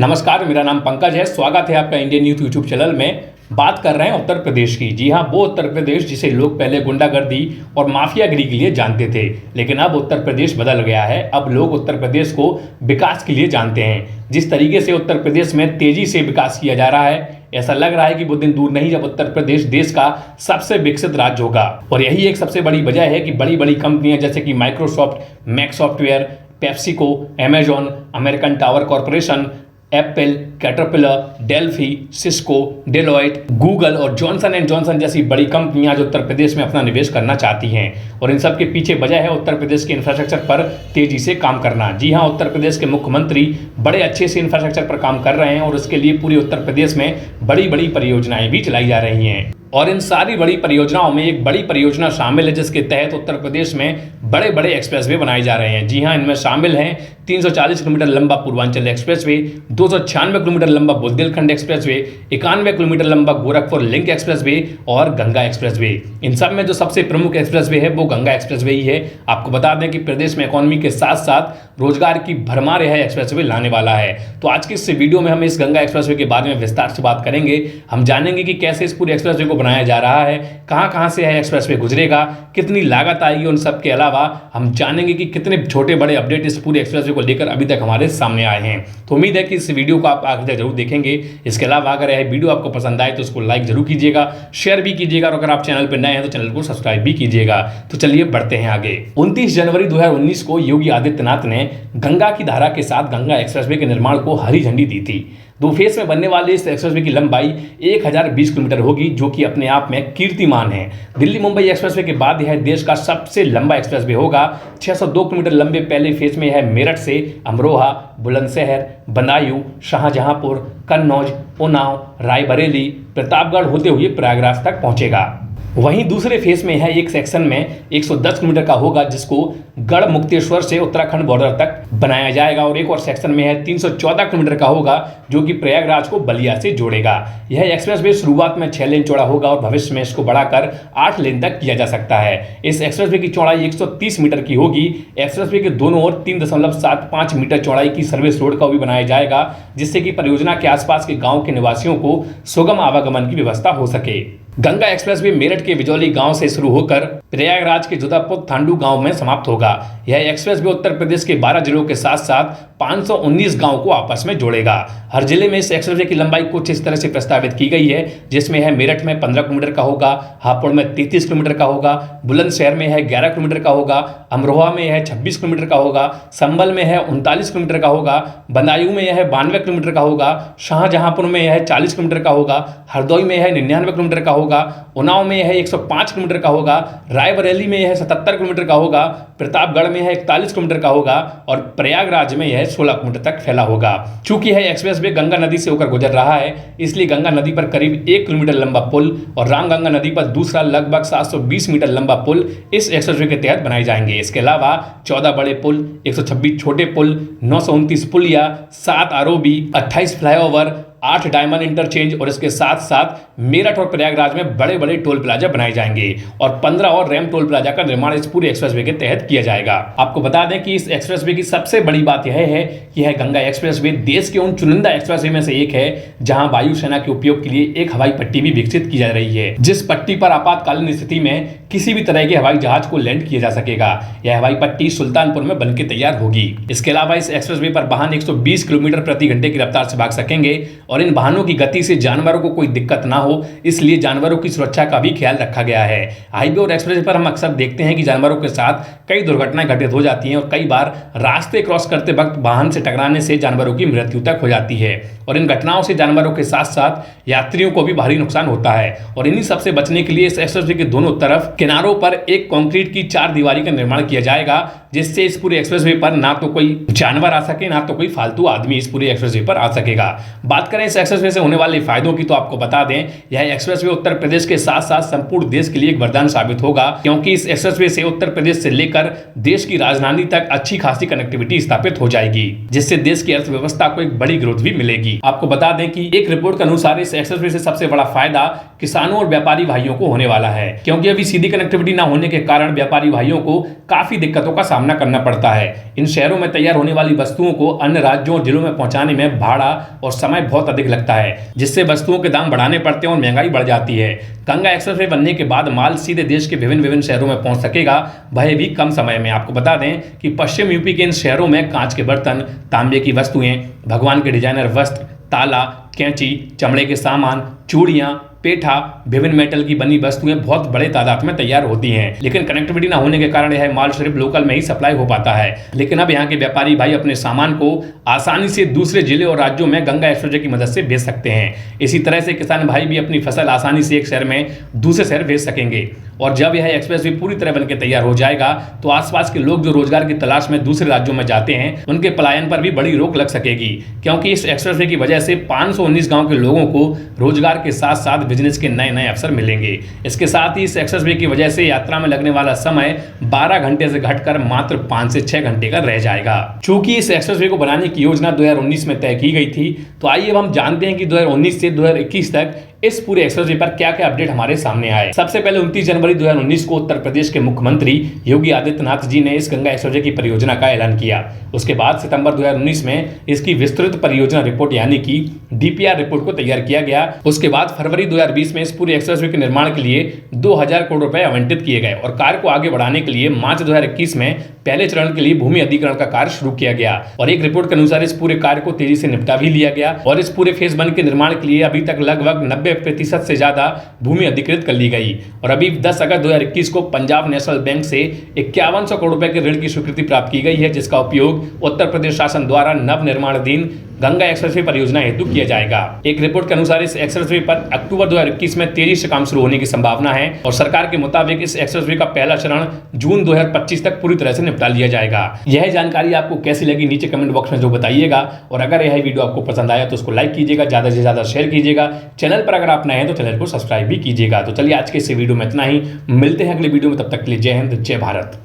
नमस्कार, मेरा नाम पंकज है। स्वागत है आपका इंडियन न्यूज़ यूट्यूब चैनल में। बात कर रहे हैं उत्तर प्रदेश की। जी हाँ, वो उत्तर प्रदेश जिसे लोग पहले गुंडागर्दी और माफियागिरी के लिए जानते थे, लेकिन अब उत्तर प्रदेश बदल गया है। अब लोग उत्तर प्रदेश को विकास के लिए जानते हैं। जिस तरीके से उत्तर प्रदेश में तेजी से विकास किया जा रहा है, ऐसा लग रहा है कि वो दिन दूर नहीं जब उत्तर प्रदेश देश का सबसे विकसित राज्य होगा। और यही एक सबसे बड़ी वजह है कि बड़ी बड़ी कंपनियां जैसे कि Microsoft, Mac software, PepsiCo, Amazon, American Tower Corporation, Apple, Caterpillar, Delphi, Cisco, Deloitte, Google और जॉनसन एंड जॉनसन जैसी बड़ी कंपनियां जो उत्तर प्रदेश में अपना निवेश करना चाहती हैं। और इन सब के पीछे वजह है उत्तर प्रदेश के इंफ्रास्ट्रक्चर पर तेजी से काम करना। जी हां, उत्तर प्रदेश के मुख्यमंत्री बड़े अच्छे से इंफ्रास्ट्रक्चर पर काम कर रहे हैं और उसके लिए पूरे उत्तर प्रदेश में बड़ी बड़ी परियोजनाएं भी चलाई जा रही हैं। और इन सारी बड़ी परियोजनाओं में एक बड़ी परियोजना शामिल है जिसके तहत उत्तर प्रदेश में बड़े बड़े एक्सप्रेसवे बनाए जा रहे हैं। जी हां, इनमें शामिल हैं 340 किलोमीटर लंबा पूर्वांचल एक्सप्रेसवे, 296 किलोमीटर लंबा बुंदेलखंड एक्सप्रेसवे, 91 किलोमीटर लंबा गोरखपुर लिंक एक्सप्रेसवे और गंगा एक्सप्रेसवे। इन सब में जो सबसे प्रमुख एक्सप्रेसवे है वो गंगा एक्सप्रेसवे ही है। आपको बता दें कि प्रदेश में इकोनॉमी के साथ साथ रोजगार की भरमार यह एक्सप्रेसवे लाने वाला है। तो आज की इस वीडियो में हम इस गंगा एक्सप्रेसवे के बारे में विस्तार से बात करेंगे। हम जानेंगे कि कैसे इस पूरे एक्सप्रेसवे को बनाया जा रहा है, कहां से यह एक्सप्रेसवे गुजरेगा, कितनी लागत आएगी। उन सब के अलावा हम जानेंगे कि कितने छोटे बड़े अपडेट इस पूरे एक्सप्रेसवे को लेकर अभी तक हमारे सामने आए हैं। तो उम्मीद है कि इस वीडियो को आप आगे तक जरूर देखेंगे। इसके अलावा अगर यह वीडियो आपको पसंद आए तो उसको लाइक जरूर कीजिएगा, शेयर भी कीजिएगा और अगर आप चैनल पर नए हैं तो चैनल को सब्सक्राइब भी कीजिएगा। तो चलिए बढ़ते हैं आगे। 29 जनवरी 2019 को योगी आदित्यनाथ ने गंगा की धारा के साथ गंगा एक्सप्रेसवे के निर्माण को हरी झंडी दी थी। 2 फेज में बनने वाले इस एक्सप्रेसवे की लंबाई 1020 किलोमीटर होगी, जो कि अपने आप में कीर्तिमान है। दिल्ली मुंबई एक्सप्रेसवे के बाद यह देश का सबसे लंबा एक्सप्रेसवे होगा। 602 किलोमीटर लंबे पहले फेज में यह मेरठ से अमरोहा, बुलंदशहर, बदायूं, शाहजहांपुर, कन्नौज, उन्नाव, रायबरेली, प्रतापगढ़ होते हुए प्रयागराज तक पहुंचेगा। वहीं दूसरे फेज में है एक सेक्शन में 110 किलोमीटर का होगा, जिसको गढ़ मुक्तेश्वर से उत्तराखंड बॉर्डर तक बनाया जाएगा। और एक और सेक्शन में है 314 किलोमीटर का होगा, जो कि प्रयागराज को बलिया से जोड़ेगा। यह एक्सप्रेसवे शुरुआत में 6 लेन चौड़ा होगा और भविष्य में इसको बढ़ाकर 8 लेन तक किया जा सकता है। इस एक्सप्रेसवे की चौड़ाई 130 मीटर की होगी। एक्सप्रेसवे के दोनों ओर 3.75 मीटर चौड़ाई की सर्विस रोड का भी बनाया जाएगा, जिससे कि परियोजना के आसपास के गांव के निवासियों को सुगम आवागमन की व्यवस्था हो सके। गंगा एक्सप्रेसवे मेरठ के बिजौली गांव से शुरू होकर प्रयागराज के जोधापुर थांडू गांव में समाप्त होगा। यह एक्सप्रेसवे उत्तर प्रदेश के 12 जिलों के साथ साथ 519 गांव को आपस में जोड़ेगा। हर जिले में इस एक्सप्रेसवे की लंबाई कुछ इस तरह से प्रस्तावित की गई है, जिसमें है मेरठ में 15 किलोमीटर का होगा, हापुड़ में 33 किलोमीटर का होगा, बुलंदशहर में है 11 किलोमीटर का होगा, अमरोहा में है 26 किलोमीटर का होगा, संभल में है 39 किलोमीटर का होगा, बदायूं में यह 92 किलोमीटर का होगा, शाहजहांपुर में यह 40 किलोमीटर का होगा, हरदोई में यह 99 किलोमीटर का होगा, उन्नाव में यह 105 किलोमीटर का होगा, रायबरेली में यह 77 किलोमीटर का होगा, प्रतापगढ़ में यह 41 किलोमीटर का होगा और प्रयागराज में यह 16 किलोमीटर तक फैला होगा। चूंकि यह एक्सप्रेसवे गंगा नदी से होकर गुजर रहा है, इसलिए गंगा नदी पर करीब 1 किलोमीटर लंबा पुल और रामगंगा नदी पर दूसरा लगभग 720 मीटर लंबा पुल इस एक्सप्रेसवे के तहत बनाए जाएंगे। इसके अलावा 14 बड़े पुल, 126 छोटे पुल, 929 पुलिया, 7 आरओबी, 28 फ्लाईओवर, 8 डायमंड इंटरचेंज और इसके साथ साथ मेरठ और प्रयागराज में बड़े बड़े टोल प्लाजा बनाए जाएंगे और 15 और रैम टोल प्लाजा का निर्माण इस पूरे एक्सप्रेसवे के तहत किया जाएगा। आपको बता दें कि इस एक्सप्रेसवे की सबसे बड़ी बात यह है कि यह गंगा एक्सप्रेसवे देश के उन चुनिंदा एक्सप्रेसवे में से एक है जहां वायुसेना के उपयोग के लिए एक हवाई पट्टी भी विकसित की जा रही है, जिस पट्टी पर आपातकालीन स्थिति में किसी भी तरह के हवाई जहाज को लैंड किया जा सकेगा। यह हवाई पट्टी सुल्तानपुर में बनकर तैयार होगी। इसके अलावा इस एक्सप्रेसवे पर वाहन 120 किलोमीटर प्रति घंटे की रफ्तार से भाग सकेंगे और इन वाहनों की गति से जानवरों को कोई दिक्कत ना हो, इसलिए जानवरों की सुरक्षा का भी ख्याल रखा गया है। हाईवे और एक्सप्रेस पर हम अक्सर देखते हैं कि जानवरों के साथ कई दुर्घटनाएं घटित हो जाती हैं और कई बार रास्ते क्रॉस करते वक्त वाहन से टकराने से जानवरों की मृत्यु तक हो जाती है और इन घटनाओं से जानवरों के साथ साथ यात्रियों को भी भारी नुकसान होता है। और इन्हीं सबसे बचने के लिए इस एक्सप्रेसवे के दोनों तरफ किनारों पर एक कंक्रीट की 4 दीवारी का निर्माण किया जाएगा, जिससे इस पूरे एक्सप्रेसवे पर ना तो कोई जानवर आ सके, ना तो कोई फालतू आदमी इस पूरे एक्सप्रेसवे पर आ सकेगा। बात करें करें इस एक्सप्रेसवे से होने वाले फायदों की, तो आपको बता दें यह एक्सप्रेसवे उत्तर प्रदेश के साथ साथ संपूर्ण देश के लिए एक वरदान साबित होगा, क्योंकि इस एक्सप्रेसवे से उत्तर प्रदेश से लेकर देश की राजधानी तक अच्छी खासी कनेक्टिविटी स्थापित हो जाएगी, जिससे देश की अर्थव्यवस्था को एक बड़ी ग्रोथ भी मिलेगी। आपको बता दें कि एक रिपोर्ट के अनुसार इस एक्सप्रेसवे से सबसे बड़ा फायदा किसानों और व्यापारी भाइयों को होने वाला है, क्योंकि अभी सीधी कनेक्टिविटी ना होने के कारण व्यापारी भाइयों को काफी दिक्कतों का सामना करना पड़ता है। इन शहरों में तैयार होने वाली वस्तुओं को अन्य राज्यों और जिलों में पहुंचाने में भाड़ा और समय बहुत अधिक लगता है, जिससे वस्तुओं के दाम बढ़ाने पड़ते हैं और महंगाई बढ़ जाती है। गंगा एक्सप्रेसवे बनने के बाद माल सीधे देश के विभिन्न शहरों में पहुंच सकेगा, वह भी कम समय में। आपको बता दें कि पश्चिम यूपी के इन शहरों में कांच के बर्तन, तांबे की वस्तुएं, भगवान के डिजाइनर वस्त्र, ताला, कैंची, चमड़े के सामान, चूड़ियां, पेठा, विभिन्न मेटल की बनी वस्तुएं बहुत बड़े तादाद में तैयार होती हैं, लेकिन कनेक्टिविटी ना होने के कारण यह माल सिर्फ लोकल में ही सप्लाई हो पाता है। लेकिन अब यहाँ के व्यापारी भाई अपने सामान को आसानी से दूसरे जिले और राज्यों में गंगा एक्सप्रेसवे की मदद से भेज सकते हैं। इसी तरह से किसान भाई भी अपनी फसल आसानी से एक शहर में दूसरे शहर भेज सकेंगे। और जब यह एक्सप्रेसवे पूरी तरह बनकर तैयार हो जाएगा तो आसपास के लोग जो रोजगार की तलाश में दूसरे राज्यों में जाते हैं उनके पलायन पर भी बड़ी रोक लग सकेगी, क्योंकि इस एक्सप्रेसवे की वजह से 519 गांव के लोगों को रोजगार के साथ साथ बिजनेस के नए अवसर मिलेंगे। इसके साथ ही इस एक्सप्रेसवे की वजह से यात्रा में लगने वाला समय 12 घंटे से घटकर मात्र 5 से 6 घंटे का रह जाएगा। चूंकि इस एक्सप्रेसवे को बनाने की योजना 2019 में तय की गई थी, तो आइए अब हम जानते हैं कि 2019 से 2021 तक इस पूरे एक्सप्रेसवे पर क्या क्या अपडेट हमारे सामने आए। सबसे पहले 29 जनवरी 2019 को उत्तर प्रदेश के मुख्यमंत्री योगी आदित्यनाथ जी ने इस गंगा एक्सप्रेसवे की परियोजना का ऐलान किया। उसके बाद सितंबर 2019 में इसकी विस्तृत परियोजना रिपोर्ट यानी कि डीपीआर रिपोर्ट को तैयार किया गया। उसके बाद फरवरी 2020 में इस पूरे एक्सप्रेसवे के निर्माण के लिए 2000 करोड़ रुपए आवंटित किए गए और कार्य को आगे बढ़ाने के लिए मार्च 2021 में पहले चरण के लिए भूमि अधिग्रहण का कार्य शुरू किया गया और एक रिपोर्ट के अनुसार इस पूरे कार्य को तेजी से निपटा भी लिया गया और इस पूरे फेज 1 के निर्माण के लिए अभी तक लगभग 90% से ज्यादा भूमि अधिकृत कर ली गई और अभी 10 अगस्त 2021 को पंजाब नेशनल बैंक से 5100 करोड़ रुपए के ऋण की स्वीकृति प्राप्त की गई है, जिसका उपयोग उत्तर प्रदेश शासन द्वारा नव निर्माणाधीन गंगा एक्सप्रेसवे परियोजना हेतु किया जाएगा। एक रिपोर्ट के अनुसार इस एक्सप्रेसवे पर अक्टूबर 2021 में तेजी से काम शुरू होने की संभावना है और सरकार के मुताबिक इस एक्सप्रेसवे का पहला चरण जून 2025 तक पूरी तरह से निपटा लिया जाएगा। यह जानकारी आपको कैसी लगी नीचे कमेंट बॉक्स में जो बताइएगा और अगर यह वीडियो आपको पसंद आया तो उसको लाइक कीजिएगा, ज्यादा से ज्यादा शेयर कीजिएगा। चैनल पर अगर आप नए हैं तो चैनल को सब्सक्राइब भी कीजिएगा। तो चलिए आज के इस वीडियो में इतना ही, मिलते हैं अगले वीडियो में, तब तक के लिए जय हिंद, जय भारत।